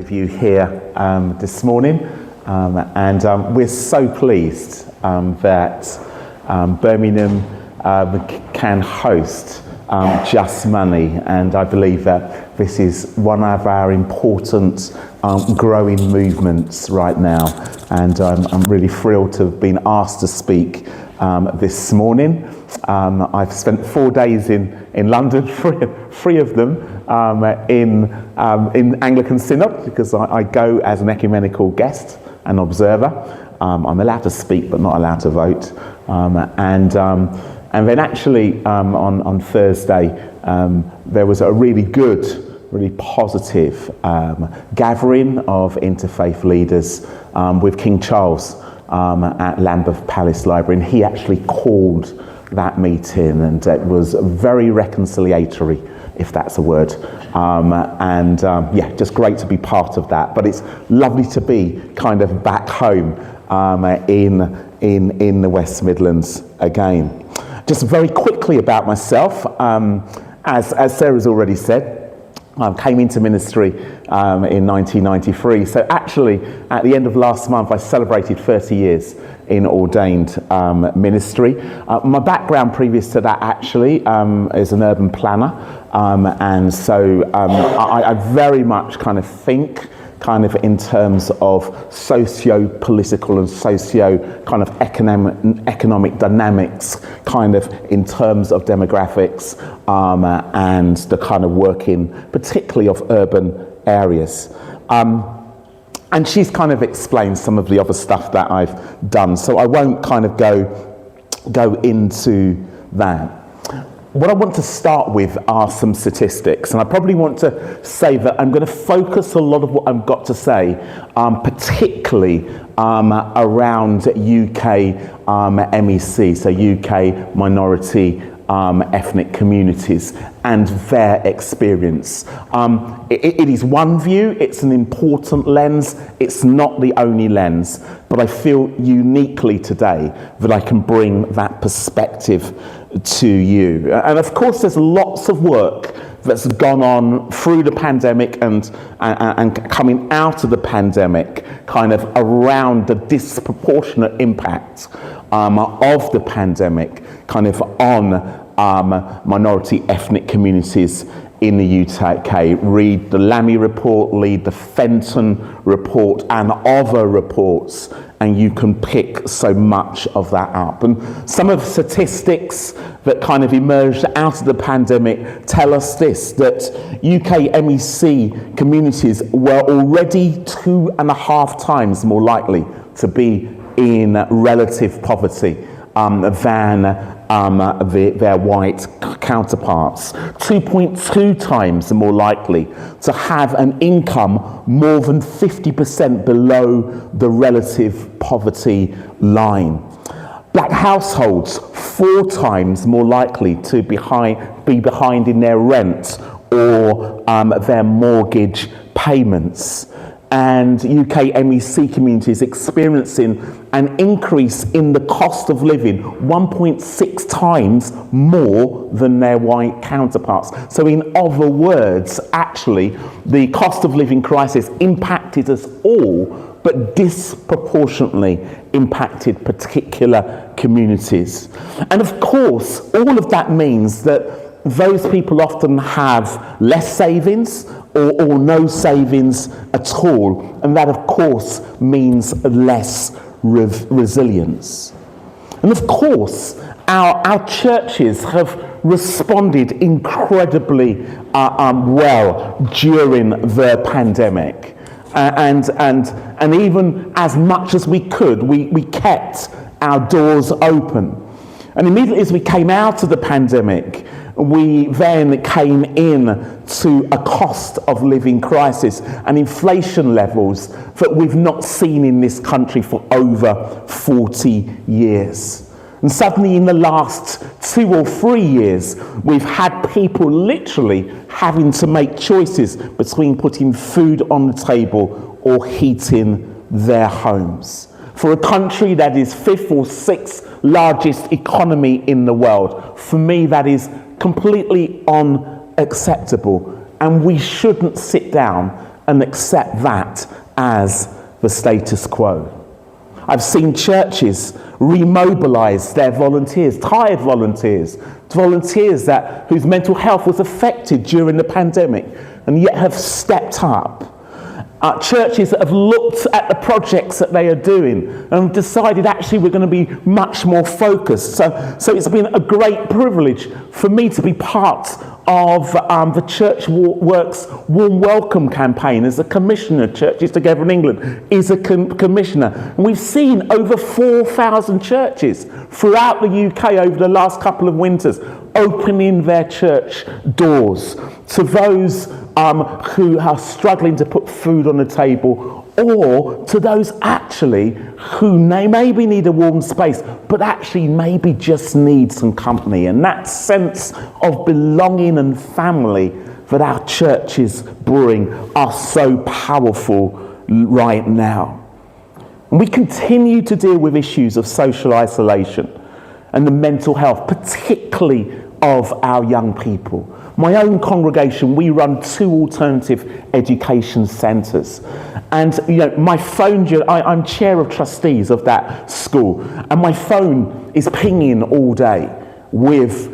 of you here this morning, and we're so pleased that Birmingham can host Just Money, and I believe that this is one of our important growing movements right now, and I'm really thrilled to have been asked to speak this morning. I've spent 4 days in London, three of them in Anglican Synod, because I go as an ecumenical guest and observer. I'm allowed to speak but not allowed to vote, and then actually on Thursday there was a really good, really positive gathering of interfaith leaders with King Charles at Lambeth Palace Library, and he actually called that meeting, and it was very reconciliatory, if that's a word, yeah, just great to be part of that. But it's lovely to be kind of back home in the West Midlands again. Just very quickly about myself, as Sarah's already said, I came into ministry in 1993. So actually, at the end of last month, I celebrated 30 years in ordained ministry. My background previous to that actually is an urban planner. And so I very much kind of think kind of in terms of socio-political and socio kind of economic dynamics, kind of in terms of demographics and the kind of working particularly of urban areas. And she's kind of explained some of the other stuff that I've done, so I won't kind of go into that. What I want to start with are some statistics, and I probably want to say that I'm going to focus a lot of what I've got to say, particularly around UK MEC, so UK minority ethnic communities and their experience. It is one view, it's an important lens, it's not the only lens, but I feel uniquely today that I can bring that perspective to you. And of course there's lots of work that's gone on through the pandemic and coming out of the pandemic, kind of around the disproportionate impact of the pandemic kind of on minority ethnic communities in the UK. Read the Lammy report, read the Fenton report and other reports, and you can pick so much of that up. And some of the statistics that kind of emerged out of the pandemic tell us this, that UK MEC communities were already 2.5 times more likely to be in relative poverty than their white counterparts, 2.2 times more likely to have an income more than 50% below the relative poverty line. Black households 4 times more likely to be behind in their rent or their mortgage payments. And UK MEC communities experiencing an increase in the cost of living 1.6 times more than their white counterparts. So in other words, actually, the cost of living crisis impacted us all, but disproportionately impacted particular communities. And of course, all of that means that those people often have less savings or no savings at all, and that of course means less resilience. And of course our churches have responded incredibly well during the pandemic, and even as much as we could, we kept our doors open. And immediately as we came out of the pandemic, we then came in to a cost of living crisis and inflation levels that we've not seen in this country for over 40 years. And suddenly in the last 2 or 3 years, we've had people literally having to make choices between putting food on the table or heating their homes. For a country that is 5th or 6th largest economy in the world, for me that is completely unacceptable, and we shouldn't sit down and accept that as the status quo. I've seen churches remobilise their volunteers, tired volunteers whose mental health was affected during the pandemic and yet have stepped up. Churches that have looked at the projects that they are doing and decided actually we're going to be much more focused. So it's been a great privilege for me to be part of the Church Works Warm Welcome campaign as a commissioner. Churches Together in England is a commissioner. And we've seen over 4,000 churches throughout the UK over the last couple of winters opening their church doors to those who are struggling to put food on the table, or to those actually who maybe need a warm space, but actually maybe just need some company. And that sense of belonging and family that our churches bring are so powerful right now. And we continue to deal with issues of social isolation and the mental health, particularly of our young people. My own congregation, we run 2 alternative education centres. And my phone, I'm chair of trustees of that school, and my phone is pinging all day with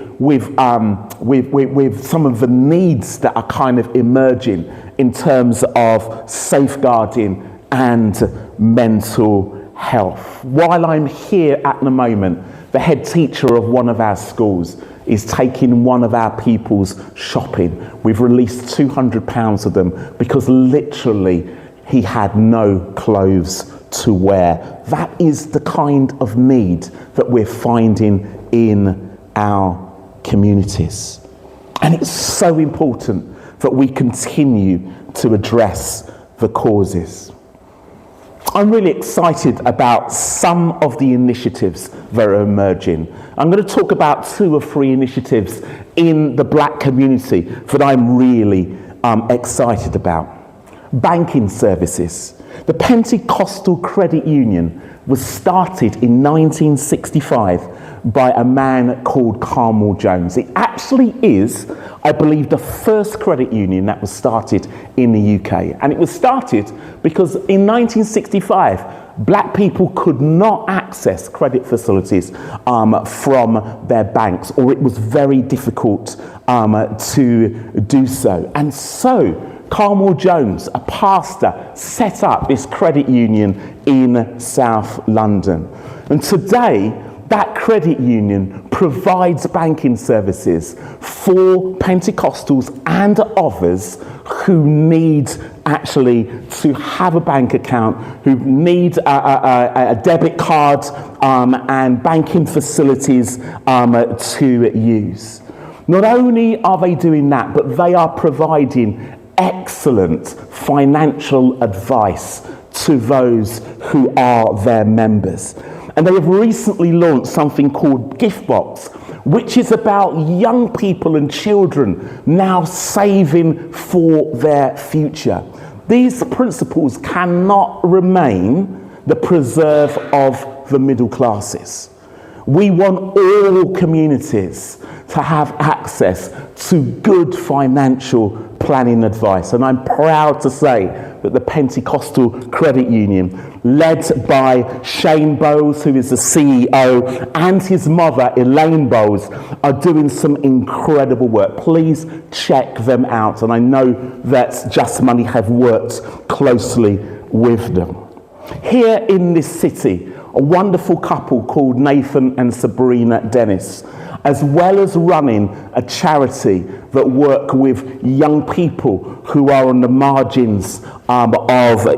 some of the needs that are kind of emerging in terms of safeguarding and mental health. While I'm here at the moment, the head teacher of one of our schools is taking one of our pupils shopping. We've released £200 of them because literally he had no clothes to wear. That is the kind of need that we're finding in our communities. And it's so important that we continue to address the causes. I'm really excited about some of the initiatives that are emerging. I'm going to talk about 2 or 3 initiatives in the black community that I'm really excited about. Banking services. The Pentecostal Credit Union was started in 1965 by a man called Carmel Jones. It actually is, I believe, the first credit union that was started in the UK. And it was started because in 1965, black people could not access credit facilities from their banks, or it was very difficult to do so. And so Carmel Jones, a pastor, set up this credit union in South London. And today, that credit union provides banking services for Pentecostals and others who need actually to have a bank account, who need a debit card and banking facilities to use. Not only are they doing that, but they are providing excellent financial advice to those who are their members. And they have recently launched something called Giftbox, which is about young people and children now saving for their future. These principles cannot remain the preserve of the middle classes. We want all communities to have access to good financial planning advice. And I'm proud to say that the Pentecostal Credit Union, led by Shane Bowles, who is the CEO, and his mother, Elaine Bowles, are doing some incredible work. Please check them out. And I know that JustMoney have worked closely with them. Here in this city, a wonderful couple called Nathan and Sabrina Dennis, as well as running a charity that work with young people who are on the margins of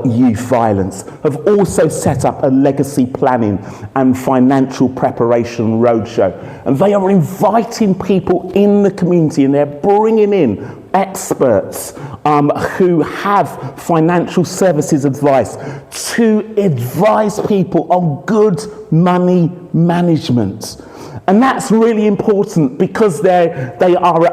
youth violence, have also set up a legacy planning and financial preparation roadshow. And they are inviting people in the community, and they're bringing in experts who have financial services advice to advise people on good money management. And that's really important because they are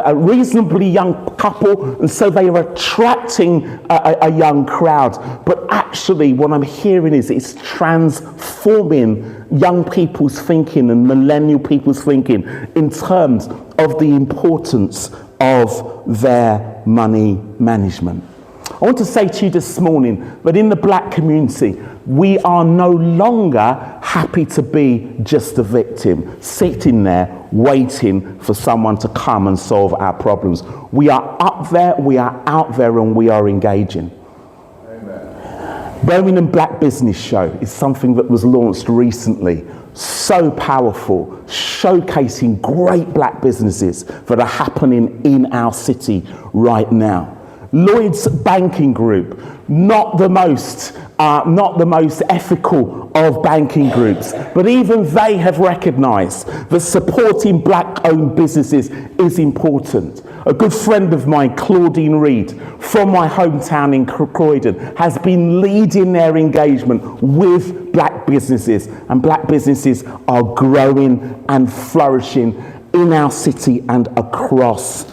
a reasonably young couple, and so they are attracting a young crowd. But actually what I'm hearing is it's transforming young people's thinking and millennial people's thinking in terms of the importance of their money management. I want to say to you this morning that in the black community, we are no longer happy to be just a victim, sitting there waiting for someone to come and solve our problems. We are up there, we are out there, and we are engaging. Amen. Birmingham Black Business Show is something that was launched recently. So powerful, showcasing great black businesses that are happening in our city right now. Lloyd's Banking Group, not the most ethical of banking groups, but even they have recognised that supporting black-owned businesses is important. A good friend of mine, Claudine Reid, from my hometown in Croydon, has been leading their engagement with black businesses, and black businesses are growing and flourishing in our city and across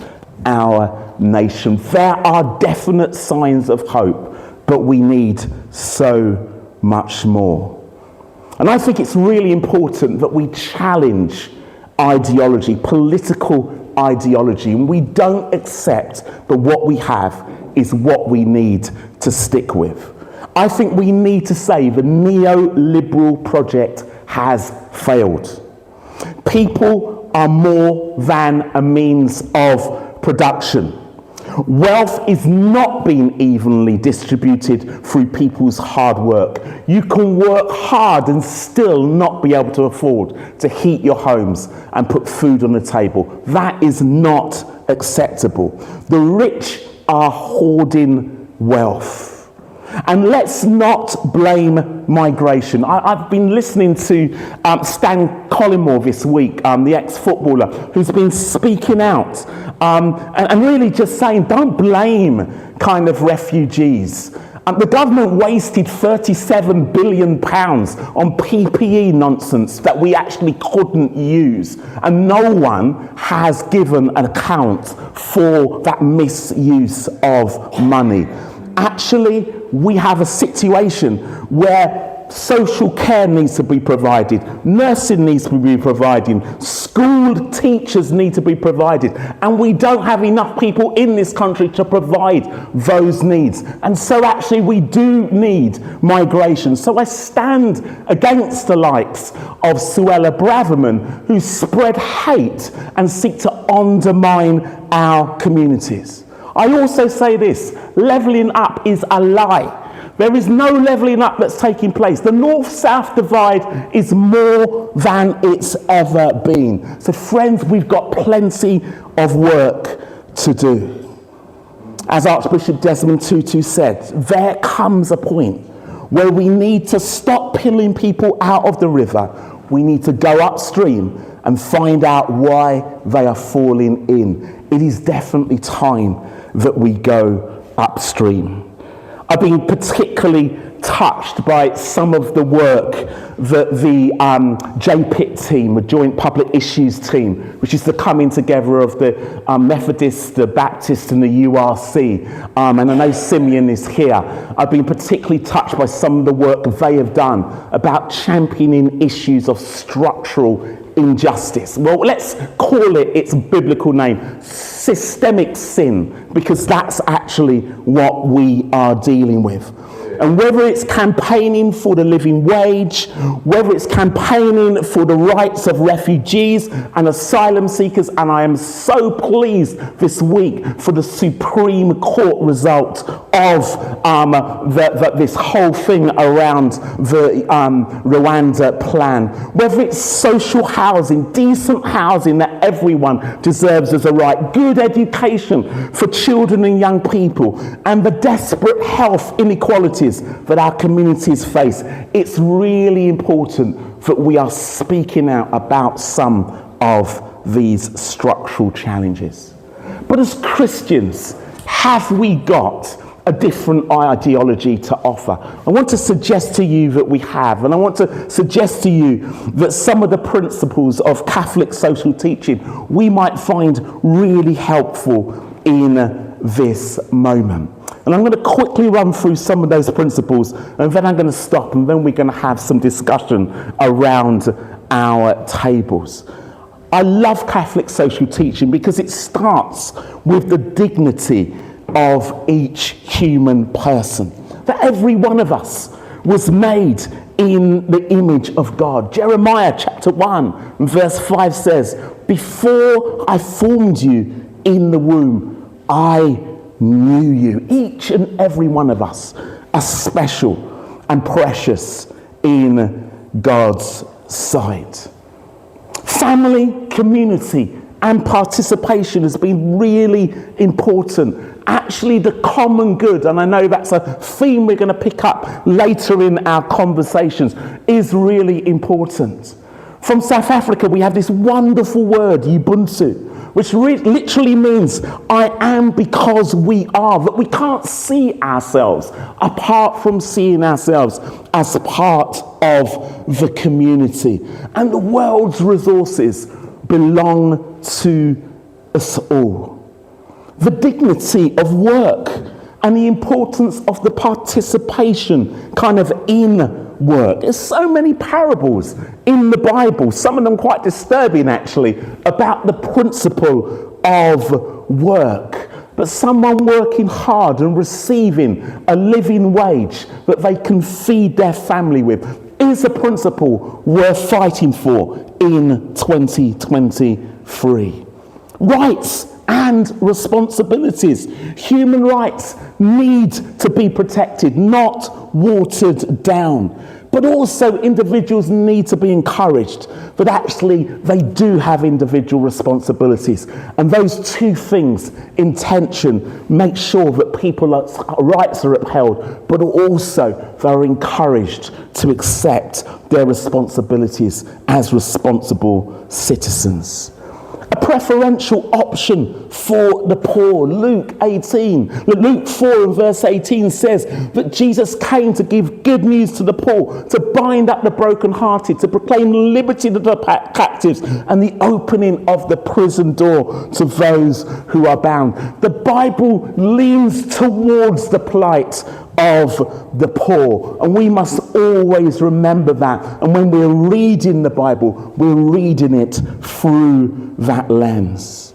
our nation. There are definite signs of hope, but we need so much more. And I think it's really important that we challenge ideology, political ideology, and we don't accept that what we have is what we need to stick with. I think we need to say the neoliberal project has failed. People are more than a means of production. Wealth is not being evenly distributed through people's hard work. You can work hard and still not be able to afford to heat your homes and put food on the table. That is not acceptable. The rich are hoarding wealth. And let's not blame migration. I've been listening to Stan Collymore this week, the ex-footballer, who's been speaking out and really just saying, don't blame kind of refugees. The government wasted £37 billion on PPE nonsense that we actually couldn't use. And no one has given an account for that misuse of money. Actually, we have a situation where social care needs to be provided, nursing needs to be provided, school teachers need to be provided, and we don't have enough people in this country to provide those needs. And so actually we do need migration. So I stand against the likes of Suella Braverman, who spread hate and seek to undermine our communities. I also say this, levelling up is a lie. There is no levelling up that's taking place. The north-south divide is more than it's ever been. So friends, we've got plenty of work to do. As Archbishop Desmond Tutu said, there comes a point where we need to stop pulling people out of the river. We need to go upstream and find out why they are falling in. It is definitely time that we go upstream. I've been particularly touched by some of the work that the JPIT team, the Joint Public Issues team, which is the coming together of the Methodists, the Baptists and the URC, and I know Simeon is here. I've been particularly touched by some of the work they have done about championing issues of structural injustice. Well, let's call it its biblical name, systemic sin, because that's actually what we are dealing with. And whether it's campaigning for the living wage, whether it's campaigning for the rights of refugees and asylum seekers, and I am so pleased this week for the Supreme Court result of this whole thing around the Rwanda plan, whether it's social housing, decent housing that everyone deserves as a right, good education for children and young people, and the desperate health inequalities that our communities face. It's really important that we are speaking out about some of these structural challenges. But as Christians, have we got a different ideology to offer? I want to suggest to you that we have, and I want to suggest to you that some of the principles of Catholic social teaching we might find really helpful in this moment. And I'm going to quickly run through some of those principles, and then I'm going to stop, and then we're going to have some discussion around our tables. I love Catholic social teaching because it starts with the dignity of each human person. That every one of us was made in the image of God. Jeremiah chapter 1 verse 5 says, "Before I formed you in the womb, I knew you." Each and every one of us are special and precious in God's sight. Family, community, and participation has been really important. Actually, the common good, and I know that's a theme we're going to pick up later in our conversations, is really important. From South Africa, we have this wonderful word, Ubuntu, which literally means I am because we are, that we can't see ourselves apart from seeing ourselves as part of the community. And the world's resources belong to us all. The dignity of work and the importance of the participation kind of in work. There's so many parables in the Bible, some of them quite disturbing actually, about the principle of work. But someone working hard and receiving a living wage that they can feed their family with is a principle worth fighting for in 2023. Rights and responsibilities. Human rights need to be protected, not watered down. But also individuals need to be encouraged that actually they do have individual responsibilities. And those two things in tension make sure that people's rights are upheld, but also they're encouraged to accept their responsibilities as responsible citizens. A preferential option for the poor. Luke 4 and verse 18 says that Jesus came to give good news to the poor, to bind up the brokenhearted, to proclaim liberty to the captives, and the opening of the prison door to those who are bound. The Bible leans towards the plight of the poor, and we must always remember that. And when we're reading the Bible, we're reading it through that lens.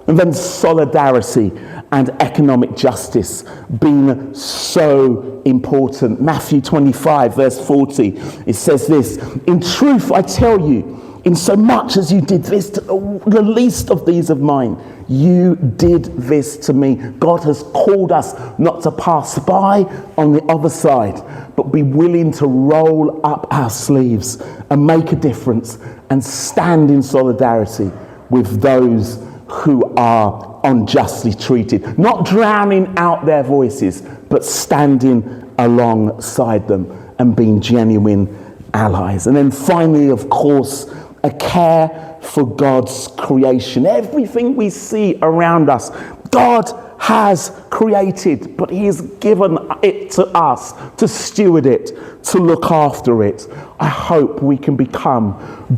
And then solidarity and economic justice being so important. Matthew 25 verse 40, it says this, "In truth I tell you, in so much as you did this to the least of these of mine, you did this to me." God has called us not to pass by on the other side, but be willing to roll up our sleeves and make a difference and stand in solidarity with those who are unjustly treated. Not drowning out their voices, but standing alongside them and being genuine allies. And then finally, of course, a care for God's creation. Everything we see around us, God has created, but he has given it to us to steward it, to look after it. I hope we can become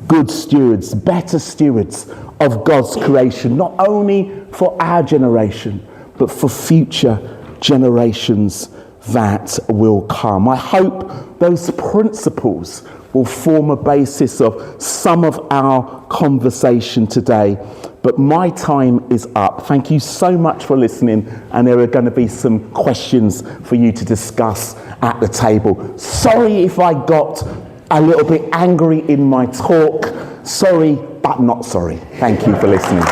good stewards, better stewards of God's creation, not only for our generation, but for future generations that will come. I hope those principles will form a basis of some of our conversation today. But my time is up. Thank you so much for listening, and there are going to be some questions for you to discuss at the table. Sorry if I got a little bit angry in my talk. Sorry, but not sorry. Thank you for listening.